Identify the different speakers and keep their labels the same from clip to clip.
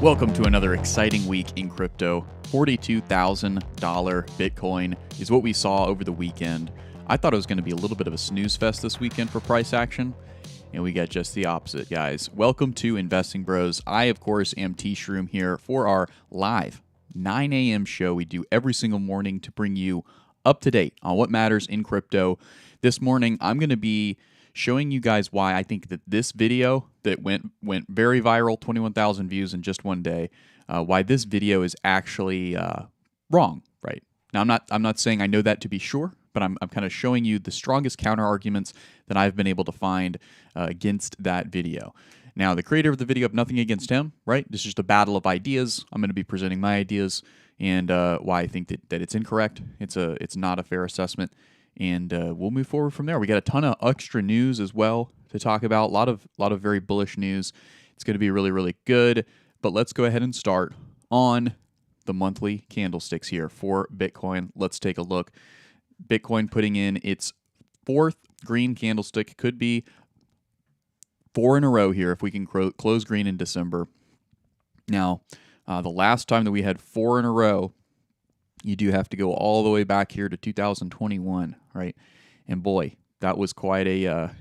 Speaker 1: Welcome to another exciting week in crypto. $42,000 Bitcoin is what we saw over the weekend. I thought it was going to be a little bit of a snooze fest this weekend for price action, and we got just the opposite, guys. Welcome to Investing Bros. I, of course, am T-Shroom here for our live 9 a.m. show we do every single morning to bring you up to date on what matters in crypto. This morning, I'm going to be showing you guys why I think that this video that went very viral, 21,000 views in just one day, why this video is actually wrong, right? Now, I'm not saying I know that to be sure, but I'm kind of showing you the strongest counter arguments that I've been able to find against that video. Now, the creator of the video, nothing against him, right? This is just a battle of ideas. I'm going to be presenting my ideas and why I think that it's incorrect. It's not a fair assessment. And we'll move forward from there. We got a ton of extra news as well to talk about. A lot of very bullish news. It's going to be really, really good. But let's go ahead and start on the monthly candlesticks here for Bitcoin. Let's take a look. Bitcoin putting in its fourth green candlestick. Could be 4 in a row here if we can close green in December. Now, the last time that we had 4 in a row, you do have to go all the way back here to 2021, right? And boy, that was quite a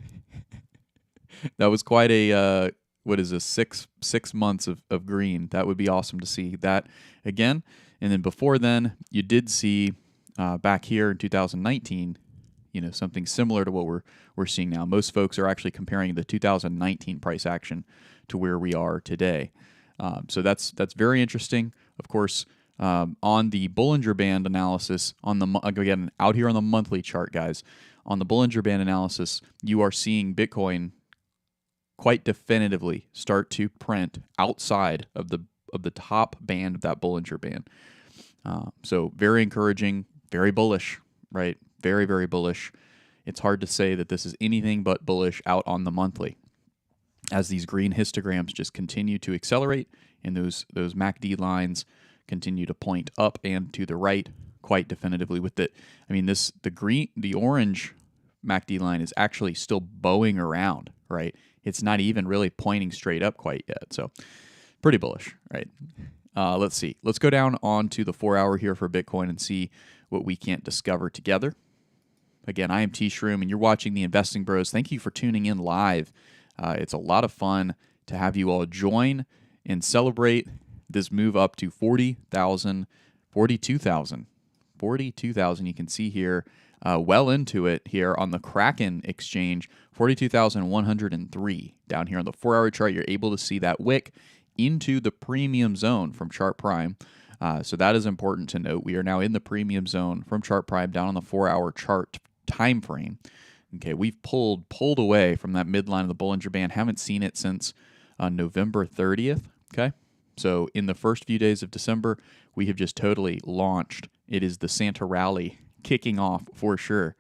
Speaker 1: what is this, six months of green. That would be awesome to see that again. And then before then, you did see back here in 2019, something similar to what we're seeing now. Most folks are actually comparing the 2019 price action to where we are today. So that's very interesting. Of course, on the Bollinger Band analysis, again, out here on the monthly chart, guys, on the Bollinger Band analysis, you are seeing Bitcoin quite definitively start to print outside of the top band of that Bollinger Band. So very encouraging, very bullish, right? Very, very bullish. It's hard to say that this is anything but bullish out on the monthly, as these green histograms just continue to accelerate, and those MACD lines continue to point up and to the right quite definitively with it. I mean, the orange MACD line is actually still bowing around, right? It's not even really pointing straight up quite yet. So pretty bullish, right? Let's see. Let's go down onto the 4-hour here for Bitcoin and see what we can't discover together. Again, I am T-Shroom, and you're watching the Investing Bros. Thank you for tuning in live. It's a lot of fun to have you all join and celebrate this move up to 42,000. You can see here, well into it here on the Kraken exchange, 42,103. Down here on the 4-hour chart, you're able to see that wick into the premium zone from Chart Prime. So that is important to note. We are now in the premium zone from Chart Prime down on the 4-hour chart time frame. Okay, we've pulled away from that midline of the Bollinger Band. Haven't seen it since November 30th. Okay. So in the first few days of December, we have just totally launched. It is the Santa Rally kicking off for sure.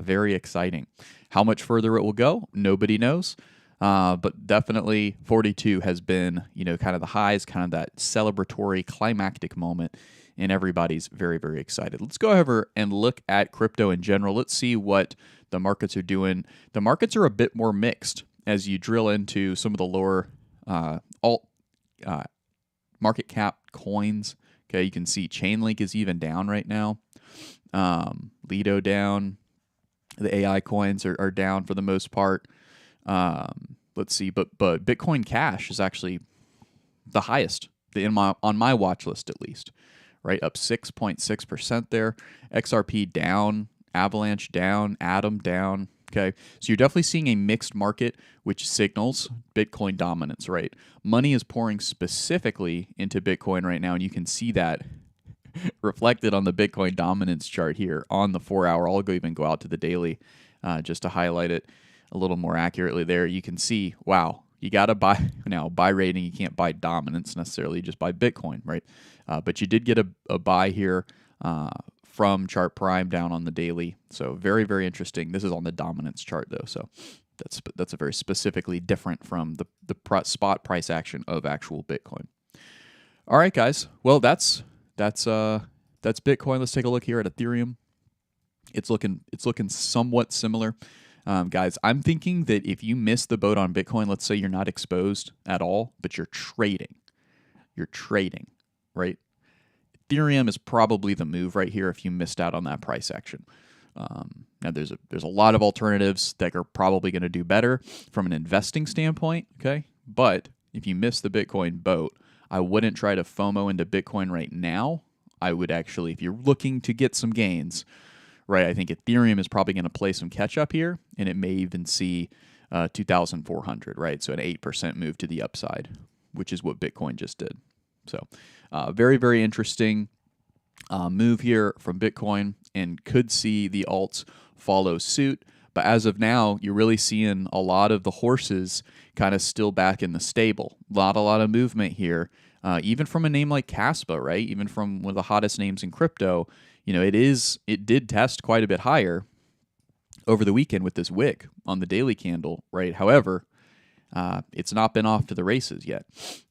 Speaker 1: Very exciting. How much further it will go, nobody knows. But definitely 42 has been, kind of the highs, kind of that celebratory climactic moment, and everybody's very, very excited. Let's go over and look at crypto in general. Let's see what the markets are doing. The markets are a bit more mixed as you drill into some of the lower market cap coins. Okay, you can see Chainlink is even down right now. Lido down. The AI coins are down for the most part. Let's see, but Bitcoin Cash is actually the highest on my watch list, at least, right? Up 6.6% there. XRP down, Avalanche down, Atom down. Okay, so you're definitely seeing a mixed market, which signals Bitcoin dominance, right? Money is pouring specifically into Bitcoin right now, and you can see that reflected on the Bitcoin dominance chart here on the 4-hour. I'll even go out to the daily just to highlight it a little more accurately there. You can see, wow, you got to buy now. Buy rating, you can't buy dominance necessarily, just buy Bitcoin, right? But you did get a buy here from Chart Prime down on the daily. So very, very interesting. This is on the dominance chart though. So that's a very specifically different from the spot price action of actual Bitcoin. All right, guys. Well, that's Bitcoin. Let's take a look here at Ethereum. It's looking somewhat similar. Guys, I'm thinking that if you miss the boat on Bitcoin, let's say you're not exposed at all, but you're trading, you're trading, right? Ethereum is probably the move right here if you missed out on that price action. Now, there's a lot of alternatives that are probably going to do better from an investing standpoint, okay? But if you miss the Bitcoin boat, I wouldn't try to FOMO into Bitcoin right now. I would actually, if you're looking to get some gains, right, I think Ethereum is probably going to play some catch up here, and it may even see 2,400, right? So an 8% move to the upside, which is what Bitcoin just did. So very, very interesting move here from Bitcoin, and could see the alts follow suit. But as of now, you're really seeing a lot of the horses kind of still back in the stable. A lot of movement here, even from a name like Caspa, right? Even from one of the hottest names in crypto. You know, it did test quite a bit higher over the weekend with this wick on the daily candle, right? However, it's not been off to the races yet,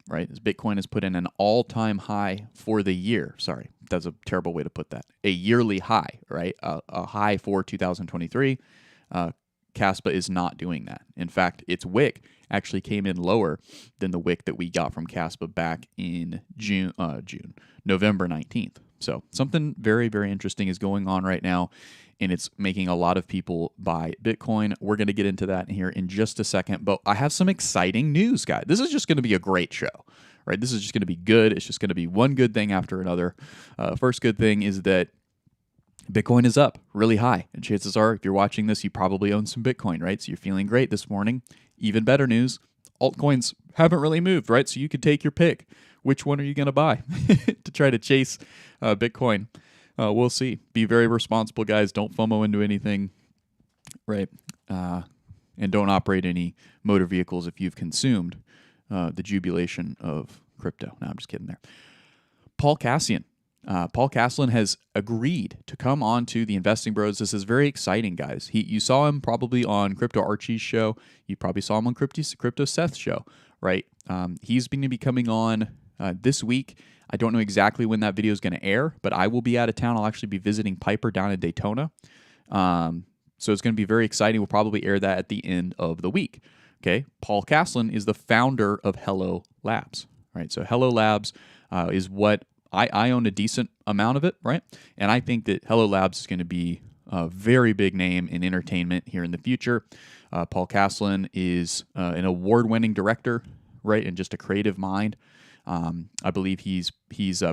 Speaker 1: right? As Bitcoin has put in an all-time high for the year. Sorry, that's a terrible way to put that. A yearly high, right? A high for 2023. Caspa is not doing that. In fact, its wick actually came in lower than the wick that we got from Caspa back in November 19th. So something very, very interesting is going on right now, and it's making a lot of people buy Bitcoin. We're going to get into that here in just a second, but I have some exciting news, guys. This is just going to be a great show, right? This is just going to be good. It's just going to be one good thing after another. First good thing is that Bitcoin is up really high, and chances are, if you're watching this, you probably own some Bitcoin, right? So you're feeling great this morning. Even better news, altcoins haven't really moved, right? So you could take your pick. Which one are you going to buy to try to chase Bitcoin? We'll see. Be very responsible, guys. Don't FOMO into anything, right? And don't operate any motor vehicles if you've consumed the jubilation of crypto. No, I'm just kidding there. Paul Cassian. Paul Caslin has agreed to come on to the Investing Bros. This is very exciting, guys. You saw him probably on Crypto Archie's show. You probably saw him on Crypto Seth's show, right? He's going to be coming on this week. I don't know exactly when that video is going to air, but I will be out of town. I'll actually be visiting Piper down in Daytona. So it's going to be very exciting. We'll probably air that at the end of the week. Okay. Paul Caslin is the founder of Hello Labs, right? So Hello Labs is what I own a decent amount of it, right? And I think that Hello Labs is going to be a very big name in entertainment here in the future. Paul Caslin is an award-winning director, right, and just a creative mind. I believe he's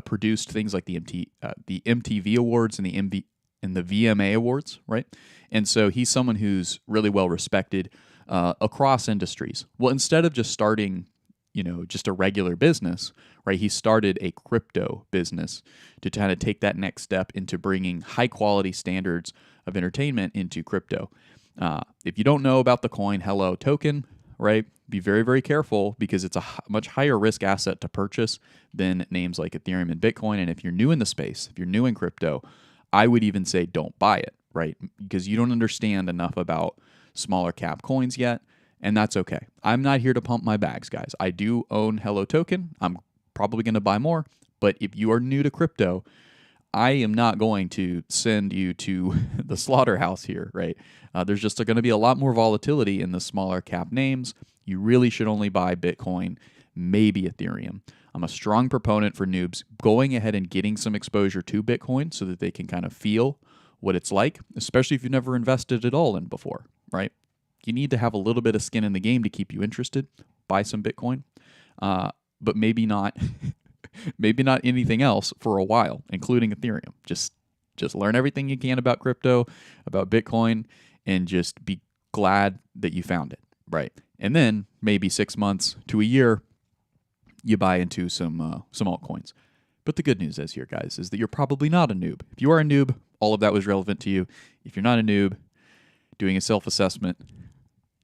Speaker 1: produced things like the MTV Awards and the VMA Awards, right? And so he's someone who's really well respected across industries. Well, instead of just starting, just a regular business, right? He started a crypto business to kind of take that next step into bringing high quality standards of entertainment into crypto. If you don't know about the coin Hello token, right? Be very, very careful because it's a much higher risk asset to purchase than names like Ethereum and Bitcoin. And if you're new in the space, if you're new in crypto, I would even say don't buy it, right? Because you don't understand enough about smaller cap coins yet. And that's okay. I'm not here to pump my bags, guys. I do own Hello token. I'm probably going to buy more. But if you are new to crypto, I am not going to send you to the slaughterhouse here, right? There's just going to be a lot more volatility in the smaller cap names. You really should only buy Bitcoin, maybe Ethereum. I'm a strong proponent for noobs going ahead and getting some exposure to Bitcoin so that they can kind of feel what it's like, especially if you've never invested at all in before, right? You need to have a little bit of skin in the game to keep you interested. Buy some Bitcoin, but maybe not maybe not anything else for a while, including Ethereum. Just learn everything you can about crypto, about Bitcoin, and just be glad that you found it, right? And then maybe 6 months to a year, you buy into some altcoins. But the good news is here, guys, is that you're probably not a noob. If you are a noob, all of that was relevant to you. If you're not a noob, doing a self-assessment,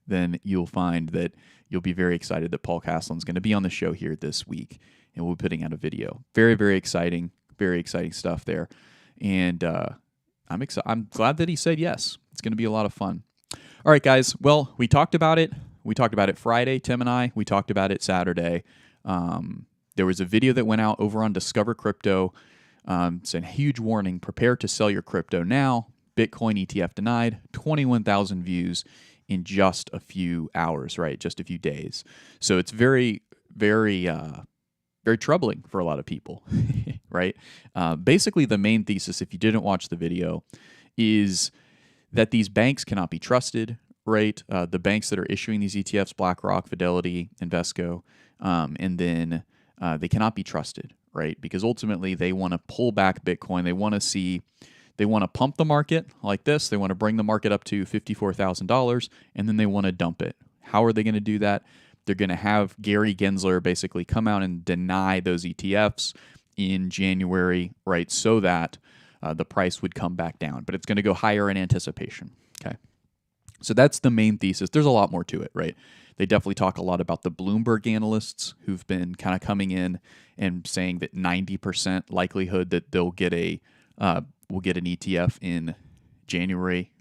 Speaker 1: then you'll find that you'll be very excited that Paul Caslin's going to be on the show here this week, and we'll be putting out a video. Very, very exciting stuff there. And I'm glad that he said yes. It's going to be a lot of fun. All right, guys. Well, we talked about it. We talked about it Friday, Tim and I. We talked about it Saturday. There was a video that went out over on Discover Crypto saying, huge warning, prepare to sell your crypto now. Bitcoin ETF denied, 21,000 views in just a few hours, right? Just a few days. So it's very, very very troubling for a lot of people, right? Basically, the main thesis, if you didn't watch the video, is that these banks cannot be trusted, right? The banks that are issuing these ETFs, BlackRock, Fidelity, Invesco, and then they cannot be trusted, right? Because ultimately they want to pull back Bitcoin. They want to pump the market like this. They want to bring the market up to $54,000, and then they want to dump it. How are they going to do that? They're going to have Gary Gensler basically come out and deny those ETFs in January, right? So that the price would come back down, but it's going to go higher in anticipation. Okay. So that's the main thesis. There's a lot more to it, right? They definitely talk a lot about the Bloomberg analysts who've been kind of coming in and saying that 90% likelihood that they'll get we'll get an ETF in January.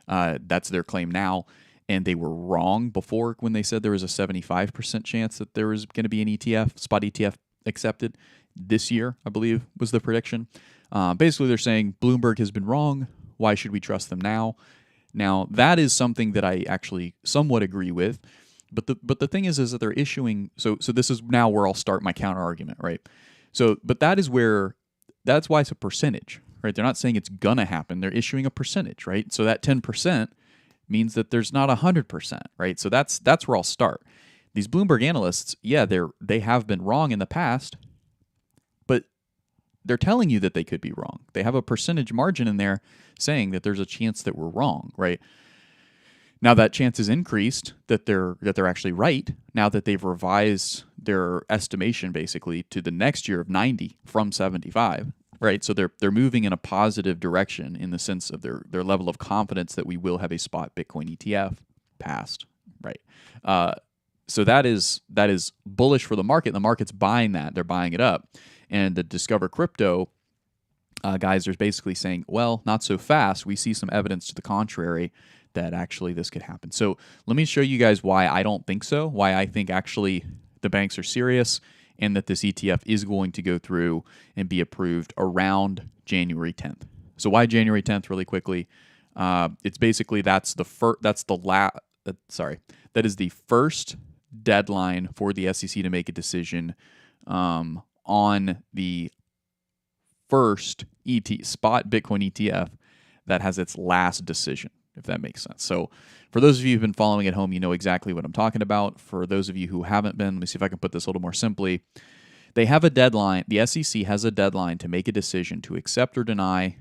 Speaker 1: That's their claim now. And they were wrong before when they said there was a 75% chance that there was going to be an ETF, spot ETF accepted this year, I believe was the prediction. Basically, they're saying Bloomberg has been wrong. Why should we trust them now? Now, that is something that I actually somewhat agree with. But the thing is that they're issuing. So this is now where I'll start my counter argument, right? But that's why it's a percentage, right? They're not saying it's gonna happen. They're issuing a percentage, right? So that 10% means that there's not 100%, right? So that's where I'll start. These Bloomberg analysts, yeah, they have been wrong in the past, but they're telling you that they could be wrong. They have a percentage margin in there saying that there's a chance that we're wrong, right? Now that chance is increased that they're actually right now that they've revised their estimation basically to the next year of 90 from 75, right? So they're moving in a positive direction in the sense of their level of confidence that we will have a spot Bitcoin ETF passed, right? So that is bullish for the market. The market's buying that; they're buying it up, and the Discover Crypto guys are basically saying, well, not so fast. We see some evidence to the contrary that actually this could happen. So let me show you guys why I don't think so, why I think actually the banks are serious and that this ETF is going to go through and be approved around January 10th. So why January 10th really quickly? It's basically that is the first deadline for the SEC to make a decision on the first spot Bitcoin ETF that has its last decision, if that makes sense. So for those of you who've been following at home, you know exactly what I'm talking about. For those of you who haven't been, let me see if I can put this a little more simply. They have a deadline. The SEC has a deadline to make a decision to accept or deny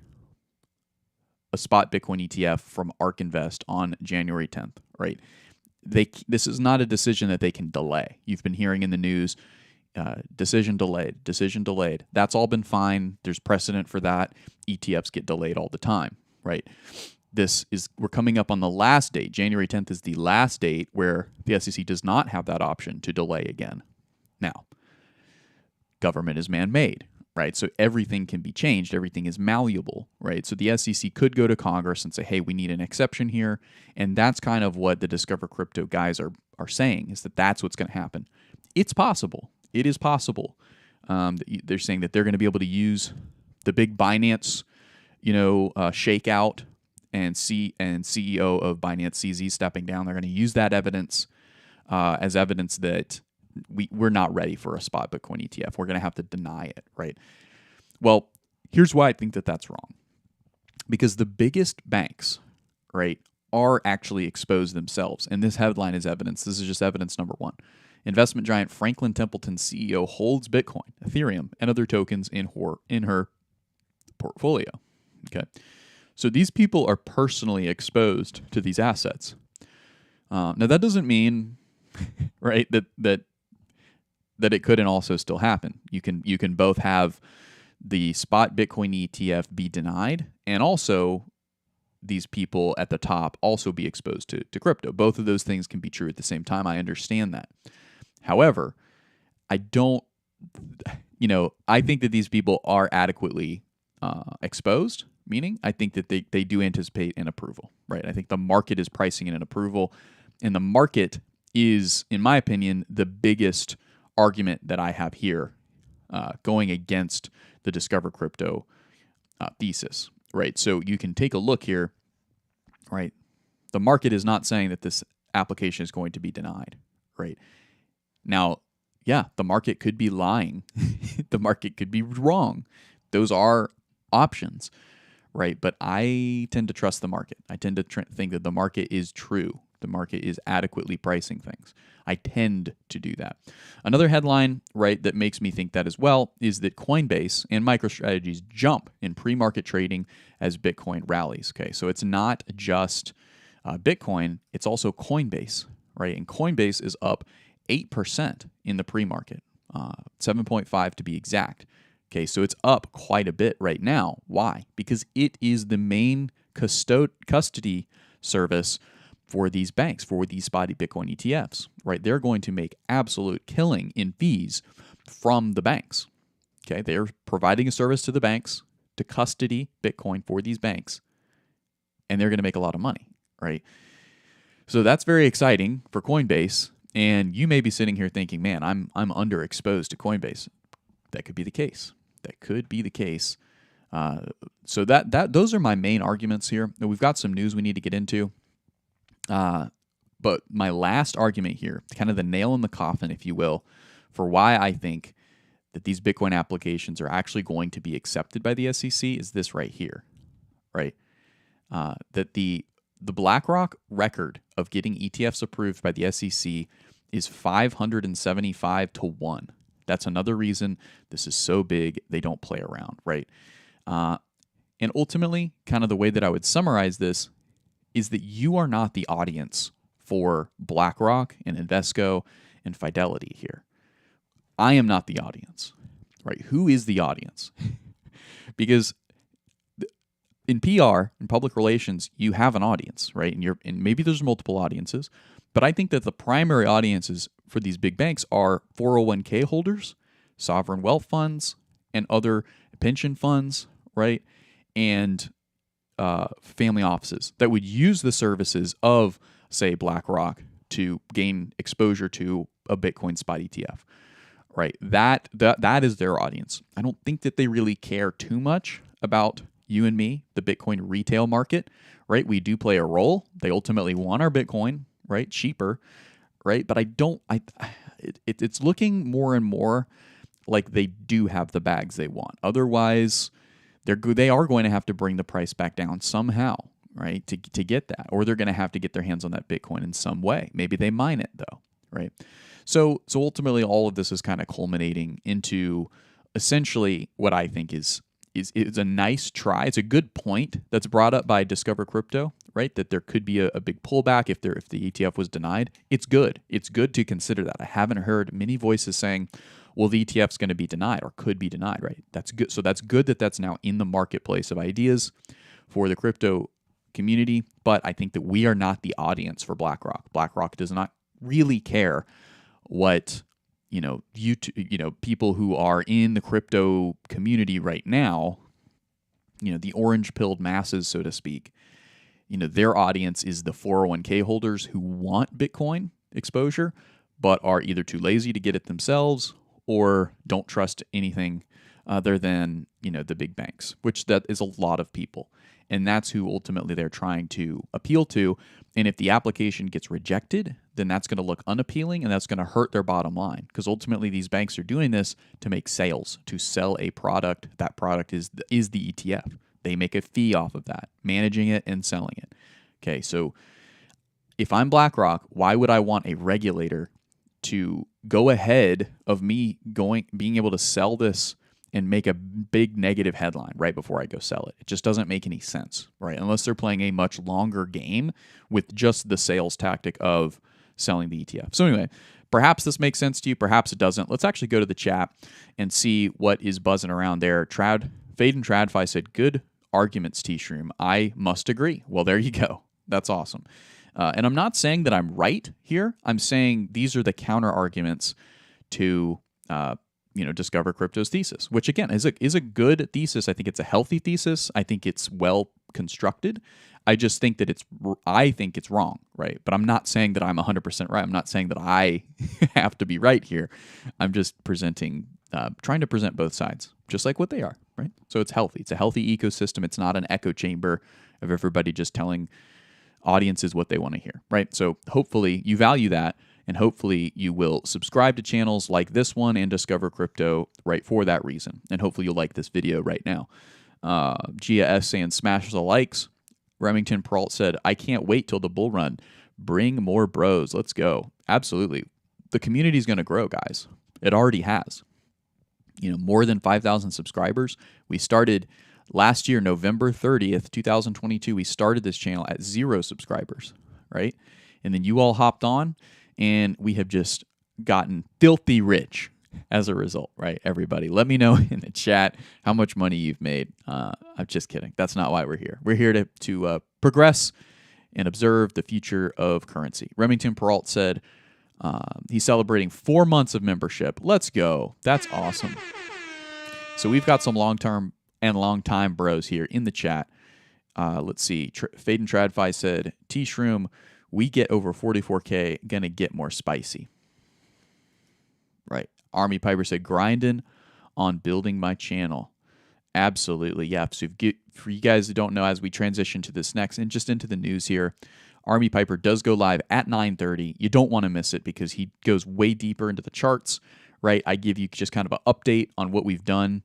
Speaker 1: a spot Bitcoin ETF from ARK Invest on January 10th, right? This is not a decision that they can delay. You've been hearing in the news, decision delayed. That's all been fine. There's precedent for that. ETFs get delayed all the time, right? We're coming up on the last date. January 10th is the last date where the SEC does not have that option to delay again. Now, government is man-made, right? So everything can be changed. Everything is malleable, right? So the SEC could go to Congress and say, hey, we need an exception here. And that's kind of what the Discover Crypto guys are saying, is that that's what's going to happen. It's possible. It is possible. They're saying that they're going to be able to use the big Binance, shakeout and CEO of Binance CZ stepping down. They're going to use that evidence as evidence that we're not ready for a spot Bitcoin ETF. We're going to have to deny it, right? Well, here's why I think that that's wrong. Because the biggest banks, right, are actually exposed themselves. And this headline is evidence. This is just evidence number one. Investment giant Franklin Templeton CEO holds Bitcoin, Ethereum, and other tokens in her portfolio. Okay. So these people are personally exposed to these assets. Now that doesn't mean, right, that it couldn't also still happen. You can both have the spot Bitcoin ETF be denied, and also these people at the top also be exposed to crypto. Both of those things can be true at the same time. I understand that. However, I think that these people are adequately exposed, meaning I think that they do anticipate an approval, right? I think the market is pricing in an approval, and the market is, in my opinion, the biggest argument that I have here going against the Discover Crypto thesis, right? So you can take a look here, right? The market is not saying that this application is going to be denied, right? Now, yeah, the market could be lying. The market could be wrong. Those are options, right? But I tend to trust the market. I tend to think that the market is true. The market is adequately pricing things. I tend to do that. Another headline, right, that makes me think that as well is that Coinbase and MicroStrategy's jump in pre-market trading as Bitcoin rallies. Okay, so it's not just Bitcoin, it's also Coinbase, right? And Coinbase is up 8% in the pre-market, 7.5 to be exact. Okay, so it's up quite a bit right now. Why? Because it is the main custody service for these banks, for these spotty Bitcoin ETFs, right? They're going to make absolute killing in fees from the banks. Okay, they're providing a service to the banks to custody Bitcoin for these banks, and they're going to make a lot of money, right? So that's very exciting for Coinbase. And you may be sitting here thinking, man, I'm underexposed to Coinbase. That could be the case. That could be the case. So those are my main arguments here. Now, we've got some news we need to get into. But my last argument here, kind of the nail in the coffin, if you will, for why I think that these Bitcoin applications are actually going to be accepted by the SEC is this right here, right? That the BlackRock record of getting ETFs approved by the SEC is 575 to 1. That's another reason this is so big, they don't play around, right? And ultimately, kind of the way that I would summarize this is that you are not the audience for BlackRock and Invesco and Fidelity here. I am not the audience, right? Who is the audience? Because in PR, in public relations, you have an audience, right? And maybe there's multiple audiences, but I think that the primary audiences for these big banks are 401k holders, sovereign wealth funds, and other pension funds, right? And family offices that would use the services of, say, BlackRock to gain exposure to a Bitcoin spot ETF, right? That is their audience. I don't think that they really care too much about you and me, the Bitcoin retail market, right? We do play a role. They ultimately want our Bitcoin, right? Cheaper, right? But it's looking more and more like they do have the bags they want. Otherwise, they are going to have to bring the price back down somehow, right? To get that, or they're going to have to get their hands on that Bitcoin in some way. Maybe they mine it though, right? So ultimately, all of this is kind of culminating into essentially what I think is a nice try. It's a good point that's brought up by Discover Crypto, right? That there could be a big pullback if the ETF was denied. It's good. It's good to consider that. I haven't heard many voices saying, well, the ETF's going to be denied or could be denied, right? That's good. So that's good that that's now in the marketplace of ideas for the crypto community. But I think that we are not the audience for BlackRock. BlackRock does not really care what people who are in the crypto community right now, the orange-pilled masses, so to speak. Their audience is the 401k holders who want Bitcoin exposure, but are either too lazy to get it themselves or don't trust anything other than, the big banks, which that is a lot of people. And that's who ultimately they're trying to appeal to. And if the application gets rejected, then that's going to look unappealing and that's going to hurt their bottom line. Because ultimately these banks are doing this to make sales, to sell a product. That product is the ETF. They make a fee off of that, managing it and selling it. Okay, so if I'm BlackRock, why would I want a regulator to go ahead of me being able to sell this and make a big negative headline right before I go sell it? It just doesn't make any sense, right? Unless they're playing a much longer game with just the sales tactic of selling the ETF. So anyway, perhaps this makes sense to you, perhaps it doesn't. Let's actually go to the chat and see what is buzzing around there. Fade and Tradfi said, good arguments, T-Shroom. I must agree. Well, there you go. That's awesome. And I'm not saying that I'm right here. I'm saying these are the counter arguments to Discover Crypto's thesis, which again is a good thesis. I think it's a healthy thesis. I think it's well constructed. I just think that I think it's wrong, right? But I'm not saying that I'm 100% right. I'm not saying that I have to be right here. I'm just trying to present both sides, just like what they are, right? So it's healthy. It's a healthy ecosystem. It's not an echo chamber of everybody just telling audiences what they want to hear, right? So hopefully you value that. And hopefully you will subscribe to channels like this one and Discover Crypto right for that reason. And hopefully you'll like this video right now. Gia S saying smash the likes. Remington Peralt said, I can't wait till the bull run. Bring more bros. Let's go. Absolutely. The community is going to grow, guys. It already has. More than 5,000 subscribers. We started last year, November 30th, 2022. We started this channel at 0 subscribers, right? And then you all hopped on, and we have just gotten filthy rich as a result, right? Everybody, let me know in the chat how much money you've made. I'm just kidding. That's not why we're here. We're here to progress and observe the future of currency. Remington Peralt said he's celebrating 4 months of membership. Let's go. That's awesome. So we've got some long-term and long-time bros here in the chat. Let's see. Fade and Tradfi said, T-Shroom, we get over 44K, gonna get more spicy. Right. Army Piper said, grinding on building my channel. Absolutely. Yeah. So for you guys who don't know, as we transition to this next and just into the news here, Army Piper does go live at 9:30. You don't want to miss it because he goes way deeper into the charts, right? I give you just kind of an update on what we've done,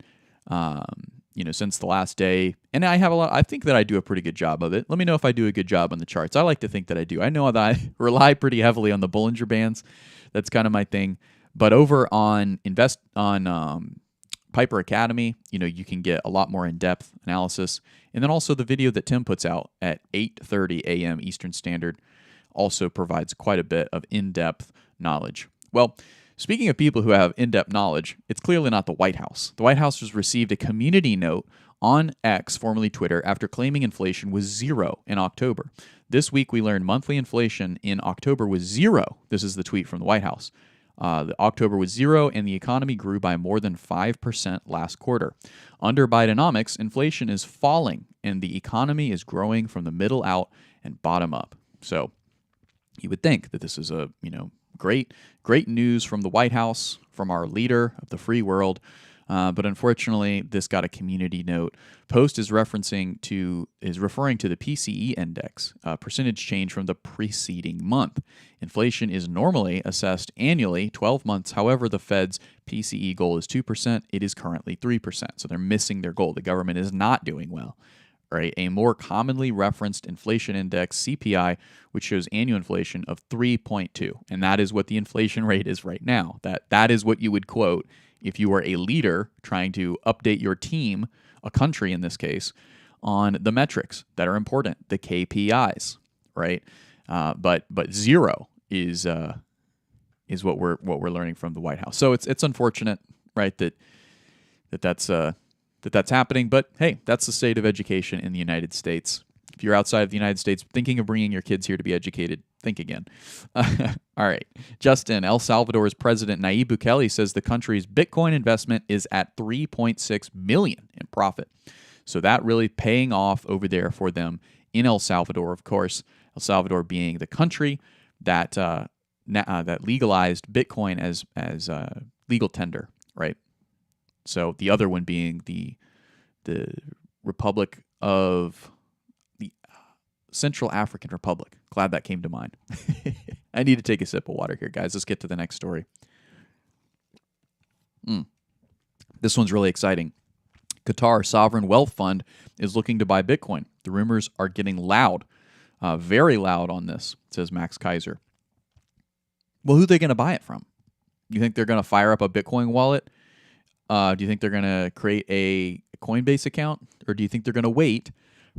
Speaker 1: since the last day. And I think that I do a pretty good job of it. Let me know if I do a good job on the charts. I like to think that I do. I know that I rely pretty heavily on the Bollinger Bands. That's kind of my thing. But over on Piper Academy, you can get a lot more in-depth analysis. And then also the video that Tim puts out at 8:30 a.m. Eastern Standard also provides quite a bit of in-depth knowledge. Well, speaking of people who have in-depth knowledge, it's clearly not the White House. The White House has received a community note on X, formerly Twitter, after claiming inflation was 0 in October. This week, we learned monthly inflation in October was 0. This is the tweet from the White House. The October was 0, and the economy grew by more than 5% last quarter. Under Bidenomics, inflation is falling, and the economy is growing from the middle out and bottom up. So you would think that this is a great news from the White House, from our leader of the free world. But unfortunately, this got a community note. Post is referring to the PCE index, percentage change from the preceding month. Inflation is normally assessed annually, 12 months. However, the Fed's PCE goal is 2%. It is currently 3%. So they're missing their goal. The government is not doing well. Right? A more commonly referenced inflation index, CPI, which shows annual inflation of 3.2. And that is what the inflation rate is right now. That is what you would quote if you were a leader trying to update your team, a country in this case, on the metrics that are important, the KPIs, right? But 0 is what we're learning from the White House. So it's unfortunate, right, that's happening. But hey, that's the state of education in the United States. If you're outside of the United States thinking of bringing your kids here to be educated, think again. All right. Justin, El Salvador's President Nayib Bukele says the country's Bitcoin investment is at $3.6 million in profit. So that really paying off over there for them in El Salvador. Of course, El Salvador being the country that legalized Bitcoin as legal tender, right? So the other one being the Republic of the Central African Republic. Glad that came to mind. I need to take a sip of water here, guys. Let's get to the next story. This one's really exciting. Qatar Sovereign Wealth Fund is looking to buy Bitcoin. The rumors are getting loud, very loud on this, says Max Kaiser. Well, who are they going to buy it from? You think they're going to fire up a Bitcoin wallet? Do you think they're going to create a Coinbase account? Or do you think they're going to wait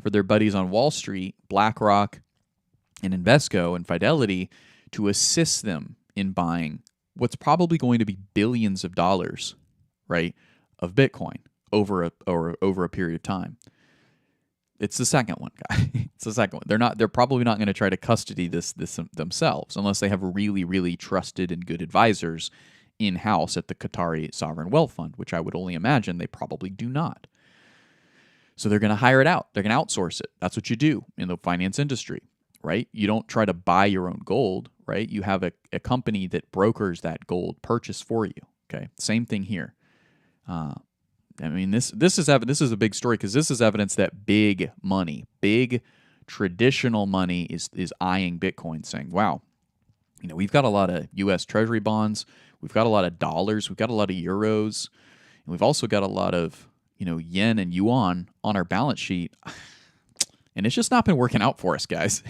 Speaker 1: for their buddies on Wall Street, BlackRock, and Invesco and Fidelity to assist them in buying what's probably going to be billions of dollars, right, of Bitcoin over a period of time? It's the second one, guy. It's the second one. They're probably not going to try to custody this themselves unless they have really, really trusted and good advisors in-house at the Qatari Sovereign Wealth Fund, which I would only imagine they probably do not. So they're going to hire it out. They're going to outsource it. That's what you do in the finance industry, right? You don't try to buy your own gold, right? You have a company that brokers that gold purchase for you, okay? Same thing here. I mean, this is a big story because this is evidence that big money, big traditional money is eyeing Bitcoin, saying, wow, We've got a lot of U.S. Treasury bonds, we've got a lot of dollars, we've got a lot of euros, and we've also got a lot of yen and yuan on our balance sheet. And it's just not been working out for us, guys.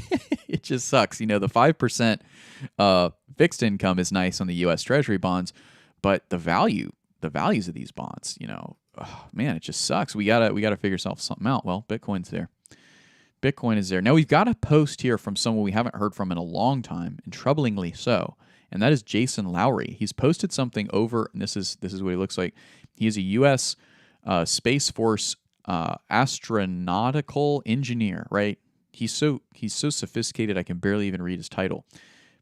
Speaker 1: It just sucks. The 5% fixed income is nice on the U.S. Treasury bonds, but the values of these bonds, man, it just sucks. We gotta figure something out. Well, Bitcoin's there. Bitcoin is there. Now we've got a post here from someone we haven't heard from in a long time, and troublingly so, and that is Jason Lowry. He's posted something over, and this is what he looks like. He is a U.S. Space Force astronautical engineer, right? He's so sophisticated I can barely even read his title,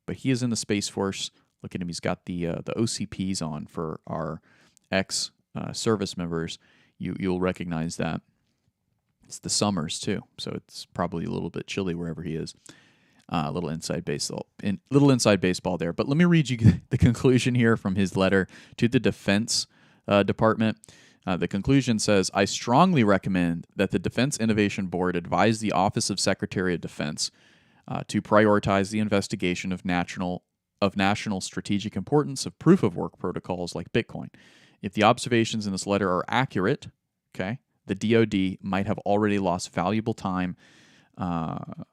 Speaker 1: but he is in the Space Force. Look at him; he's got the OCPs on for our ex service members. You'll recognize that. It's the summers too, so it's probably a little bit chilly wherever he is. Little inside baseball there. But let me read you the conclusion here from his letter to the Defense Department. The conclusion says, I strongly recommend that the Defense Innovation Board advise the Office of Secretary of Defense to prioritize the investigation of national strategic importance of proof-of-work protocols like Bitcoin. If the observations in this letter are accurate, okay, the DoD might have already lost valuable time and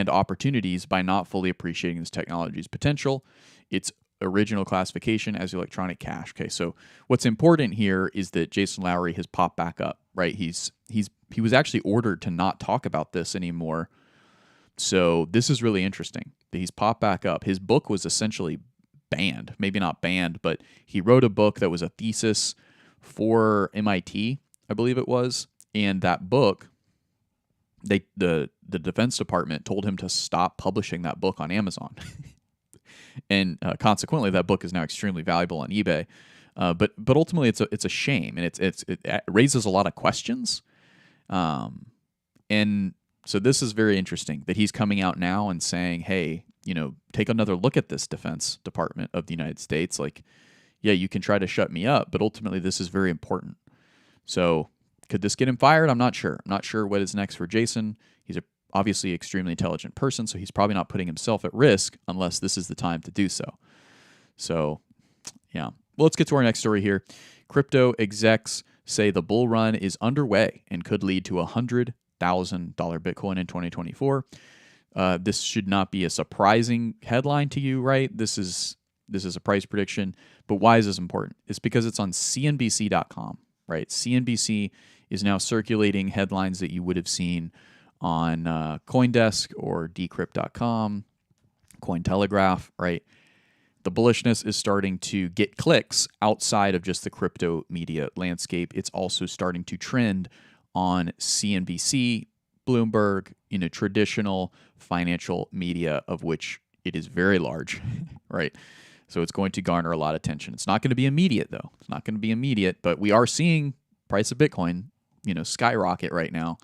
Speaker 1: opportunities by not fully appreciating this technology's potential. Its original classification as electronic cash. Okay, so what's important here is that Jason Lowry has popped back up, right? He was actually ordered to not talk about this anymore. So this is really interesting that he's popped back up. His book was essentially banned, maybe not banned, but he wrote a book that was a thesis for MIT, I believe it was, and that book, the Defense Department told him to stop publishing that book on Amazon. And consequently, that book is now extremely valuable on eBay. But ultimately, it's a shame, and it raises a lot of questions. And so this is very interesting that he's coming out now and saying, "Hey, take another look at this Defense Department of the United States. Like, yeah, you can try to shut me up, but ultimately, this is very important." So could this get him fired? I'm not sure. I'm not sure what is next for Jason. He's obviously extremely intelligent person, so he's probably not putting himself at risk unless this is the time to do so. So, yeah. Well, let's get to our next story here. Crypto execs say the bull run is underway and could lead to $100,000 Bitcoin in 2024. This should not be a surprising headline to you, right? This is a price prediction, but why is this important? It's because it's on CNBC.com, right? CNBC is now circulating headlines that you would have seen on CoinDesk or Decrypt.com, Cointelegraph, right? The bullishness is starting to get clicks outside of just the crypto media landscape. It's also starting to trend on CNBC, Bloomberg, traditional financial media, of which it is very large, right? So it's going to garner a lot of attention. It's not going to be immediate, though. It's not going to be immediate, but we are seeing price of Bitcoin, skyrocket right now.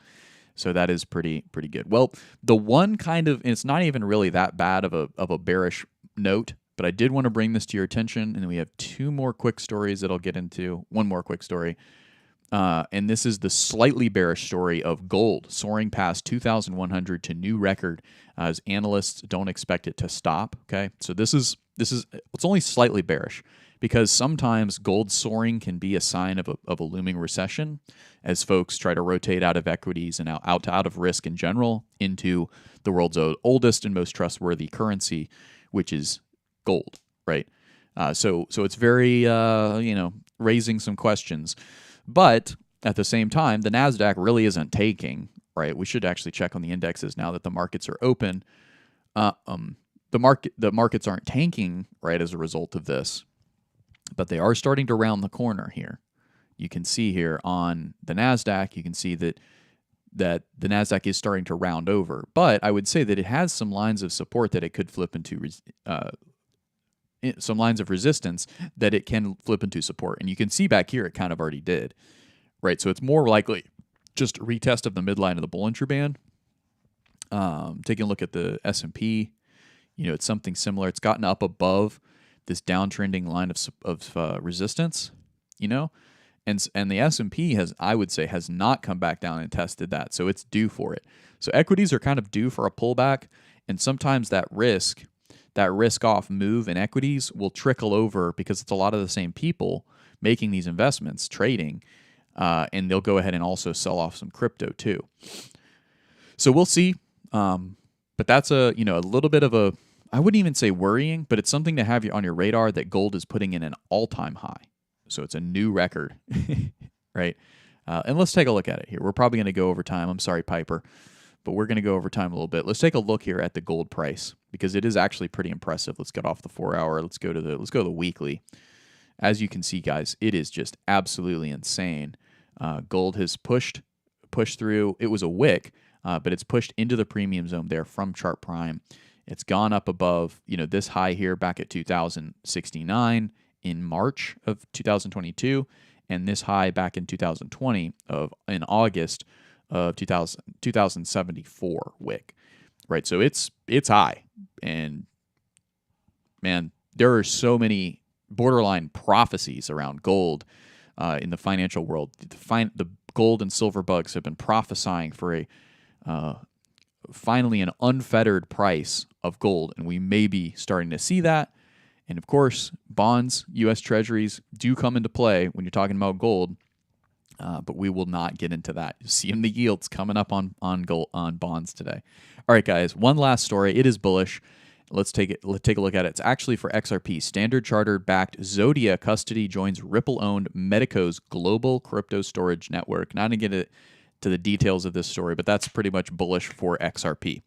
Speaker 1: So that is pretty good. Well, the one and it's not even really that bad of a bearish note, but I did want to bring this to your attention, and then we have two more quick stories that I'll get into. One more quick story. And this is the slightly bearish story of gold soaring past 2,100 to new record as analysts don't expect it to stop. Okay, so it's only slightly bearish because sometimes gold soaring can be a sign of a looming recession as folks try to rotate out of equities and out of risk in general into the world's oldest and most trustworthy currency, which is gold, right? So it's very raising some questions. But at the same time, the NASDAQ really isn't taking, right? We should actually check on the indexes now that the markets are open. The markets aren't tanking, right, as a result of this, but they are starting to round the corner here. You can see here on the NASDAQ, you can see that the NASDAQ is starting to round over. But I would say that it has some lines of support that it could flip into some lines of resistance that it can flip into support. And you can see back here, it kind of already did, right? So it's more likely just a retest of the midline of the Bollinger Band. Taking a look at the S&P, it's something similar. It's gotten up above this downtrending line of resistance, and the S&P I would say, has not come back down and tested that. So it's due for it. So equities are kind of due for a pullback, and sometimes that risk that risk-off move in equities will trickle over because it's a lot of the same people making these investments, trading, and they'll go ahead and also sell off some crypto too. So we'll see. But that's a little bit of a, I wouldn't even say worrying, but it's something to have on your radar that gold is putting in an all-time high. So it's a new record, right? And let's take a look at it here. We're probably going to go over time. I'm sorry, Piper, but we're going to go over time a little bit. Let's take a look here at the gold price because it is actually pretty impressive. Let's get off the 4-hour. Let's go to the weekly. As you can see, guys, it is just absolutely insane. Gold has pushed through. It was a wick, but it's pushed into the premium zone there from Chart Prime. It's gone up above, this high here back at 2,069 in March of 2022, and this high back in 2020 in August of 2074 wick, right? So it's high, and man, there are so many borderline prophecies around gold in the financial world. The gold and silver bugs have been prophesying for finally an unfettered price of gold, and we may be starting to see that. And of course, bonds, U.S. Treasuries do come into play when you're talking about gold, but we will not get into that. You see the yields coming up on bonds today. All right, guys, one last story. It is bullish. Let's take a look at it. It's actually for XRP. Standard Chartered-backed Zodia Custody joins Ripple-owned Medico's global crypto storage network. Not going to get to the details of this story, but that's pretty much bullish for XRP.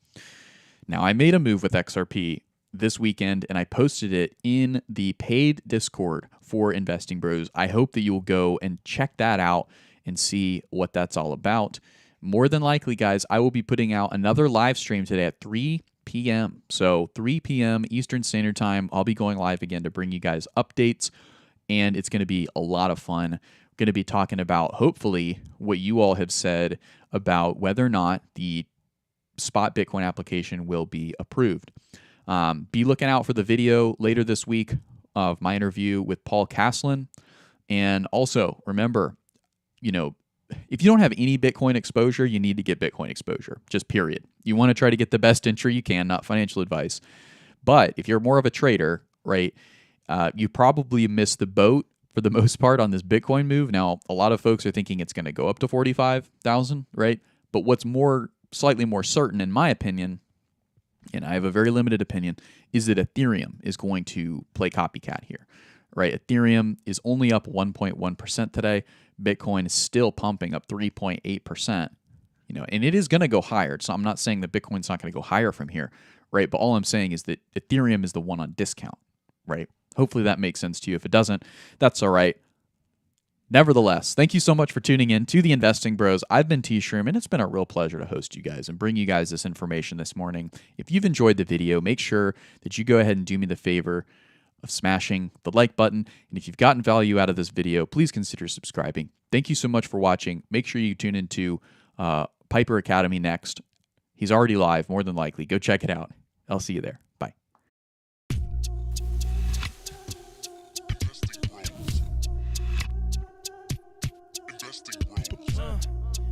Speaker 1: Now, I made a move with XRP this weekend, and I posted it in the paid Discord for Investing Bros. I hope that you will go and check that out and see what that's all about. More than likely, guys, I will be putting out another live stream today at 3 p.m. So 3 p.m. Eastern Standard Time, I'll be going live again to bring you guys updates, and it's going to be a lot of fun. We're going to be talking about, hopefully, what you all have said about whether or not the spot Bitcoin application will be approved. Be looking out for the video later this week of my interview with Paul Caslin. And also, remember, if you don't have any Bitcoin exposure, you need to get Bitcoin exposure, just period. You want to try to get the best entry you can, not financial advice. But if you're more of a trader, right, you probably missed the boat for the most part on this Bitcoin move. Now, a lot of folks are thinking it's going to go up to 45,000, right? But what's slightly more certain, in my opinion, and I have a very limited opinion, is that Ethereum is going to play copycat here, right? Ethereum is only up 1.1% today. Bitcoin is still pumping up 3.8%, and it is going to go higher. So I'm not saying that Bitcoin's not going to go higher from here, right? But all I'm saying is that Ethereum is the one on discount, right? Hopefully that makes sense to you. If it doesn't, that's all right. Nevertheless, thank you so much for tuning in to the Investing Bros. I've been T. Shroom, and it's been a real pleasure to host you guys and bring you guys this information this morning. If you've enjoyed the video, make sure that you go ahead and do me the favor of smashing the like button. And if you've gotten value out of this video, please consider subscribing. Thank you so much for watching. Make sure you tune into Piper Academy next. He's already live, more than likely. Go check it out. I'll see you there. Bye.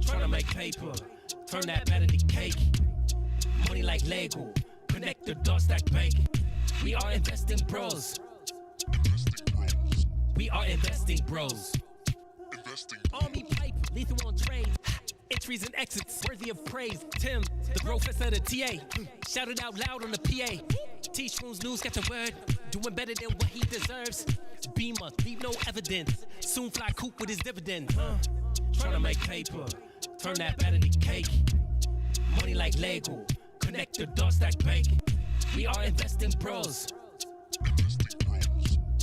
Speaker 2: Trying to make paper, turn that batter to cake. Money like Lego, connect the dots stack bank. We are investing bros. We are investing bros. Army pipe, lethal on trade. Entries and exits, worthy of praise. Tim, the professor, the TA. Shout it out loud on the PA. T-Shroom's news, got the word. Doing better than what he deserves. Beamer, leave no evidence. Soon fly coop with his dividend. Trying to make paper, turn that batter to cake. Money like Lego, connect the dots stack bank. We are investing bros.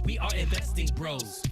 Speaker 2: We are investing bros.